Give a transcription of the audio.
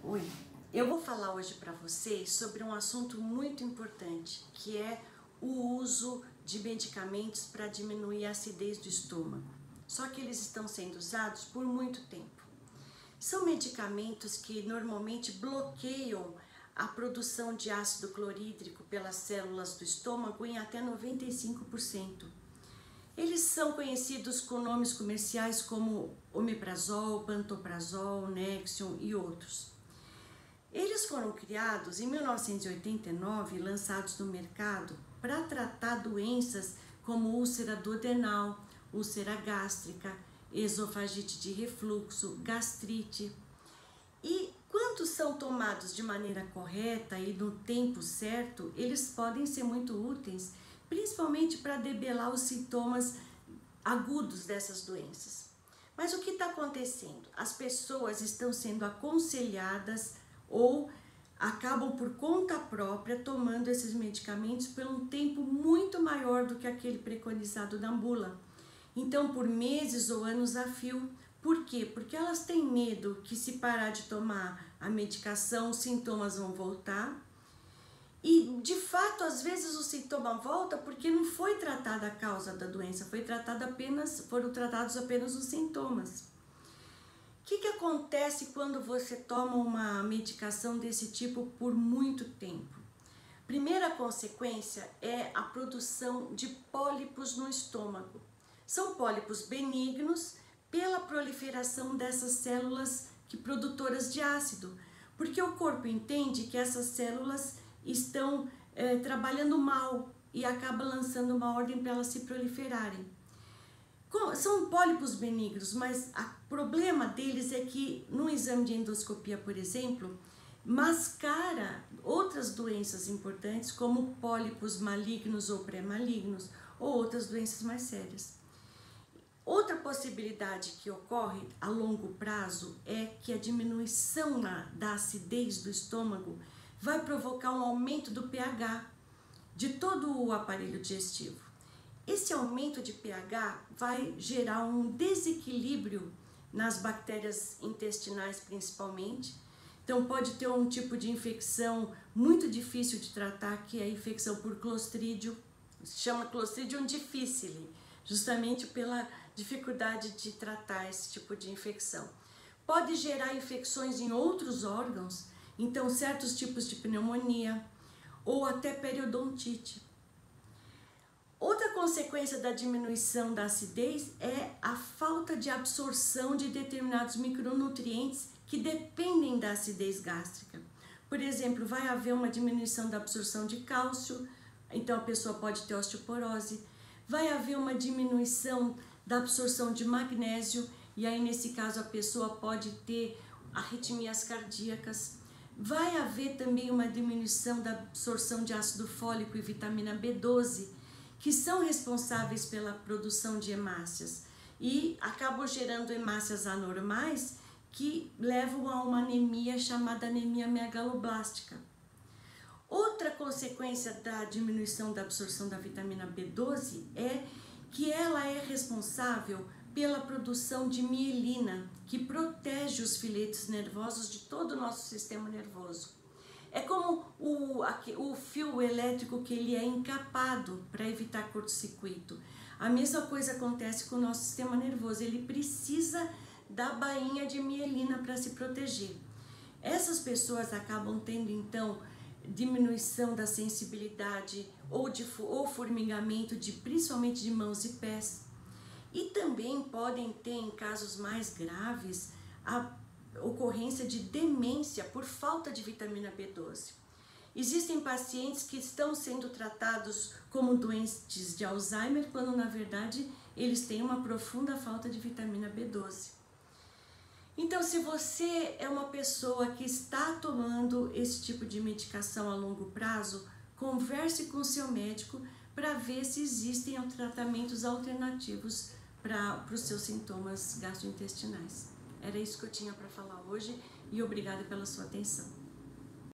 Oi, eu vou falar hoje para vocês sobre um assunto muito importante, que é o uso de medicamentos para diminuir a acidez do estômago. Só que eles estão sendo usados por muito tempo. São medicamentos que normalmente bloqueiam a produção de ácido clorídrico pelas células do estômago em até 95%. Eles são conhecidos com nomes comerciais como omeprazol, pantoprazol, Nexium e outros. Eles foram criados em 1989 e lançados no mercado para tratar doenças como úlcera duodenal, úlcera gástrica, esofagite de refluxo, gastrite. E quando são tomados de maneira correta e no tempo certo, eles podem ser muito úteis, principalmente para debelar os sintomas agudos dessas doenças. Mas o que está acontecendo? As pessoas estão sendo aconselhadas ou acabam por conta própria tomando esses medicamentos por um tempo muito maior do que aquele preconizado na bula. Então, por meses ou anos a fio. Por quê? Porque elas têm medo que, se parar de tomar a medicação, os sintomas vão voltar. E, de fato, às vezes o sintoma volta porque não foi tratada a causa da doença, foram tratados apenas os sintomas. O que acontece quando você toma uma medicação desse tipo por muito tempo? Primeira consequência é a produção de pólipos no estômago. São pólipos benignos pela proliferação dessas células produtoras de ácido, porque o corpo entende que essas células estão trabalhando mal e acaba lançando uma ordem para elas se proliferarem. São pólipos benignos, mas o problema deles é que no exame de endoscopia, por exemplo, mascara outras doenças importantes como pólipos malignos ou pré-malignos ou outras doenças mais sérias. Outra possibilidade que ocorre a longo prazo é que a diminuição da acidez do estômago vai provocar um aumento do pH de todo o aparelho digestivo. Esse aumento de pH vai gerar um desequilíbrio nas bactérias intestinais principalmente. Então pode ter um tipo de infecção muito difícil de tratar, que é a infecção por Clostridium. Se chama Clostridium difficile, justamente pela dificuldade de tratar esse tipo de infecção. Pode gerar infecções em outros órgãos, então certos tipos de pneumonia ou até periodontite. Outra consequência da diminuição da acidez é a falta de absorção de determinados micronutrientes que dependem da acidez gástrica. Por exemplo, vai haver uma diminuição da absorção de cálcio, então a pessoa pode ter osteoporose. Vai haver uma diminuição da absorção de magnésio, e aí nesse caso a pessoa pode ter arritmias cardíacas. Vai haver também uma diminuição da absorção de ácido fólico e vitamina B12, que são responsáveis pela produção de hemácias e acabam gerando hemácias anormais que levam a uma anemia chamada anemia megaloblástica. Outra consequência da diminuição da absorção da vitamina B12 é que ela é responsável pela produção de mielina, que protege os filetes nervosos de todo o nosso sistema nervoso. É como o fio elétrico que ele é encapado para evitar curto-circuito. A mesma coisa acontece com o nosso sistema nervoso, ele precisa da bainha de mielina para se proteger. Essas pessoas acabam tendo então diminuição da sensibilidade ou formigamento principalmente de mãos e pés. E também podem ter, em casos mais graves, a ocorrência de demência por falta de vitamina B12. Existem pacientes que estão sendo tratados como doentes de Alzheimer, quando na verdade eles têm uma profunda falta de vitamina B12. Então, se você é uma pessoa que está tomando esse tipo de medicação a longo prazo, converse com o seu médico para ver se existem tratamentos alternativos para os seus sintomas gastrointestinais. Era isso que eu tinha para falar hoje e obrigada pela sua atenção.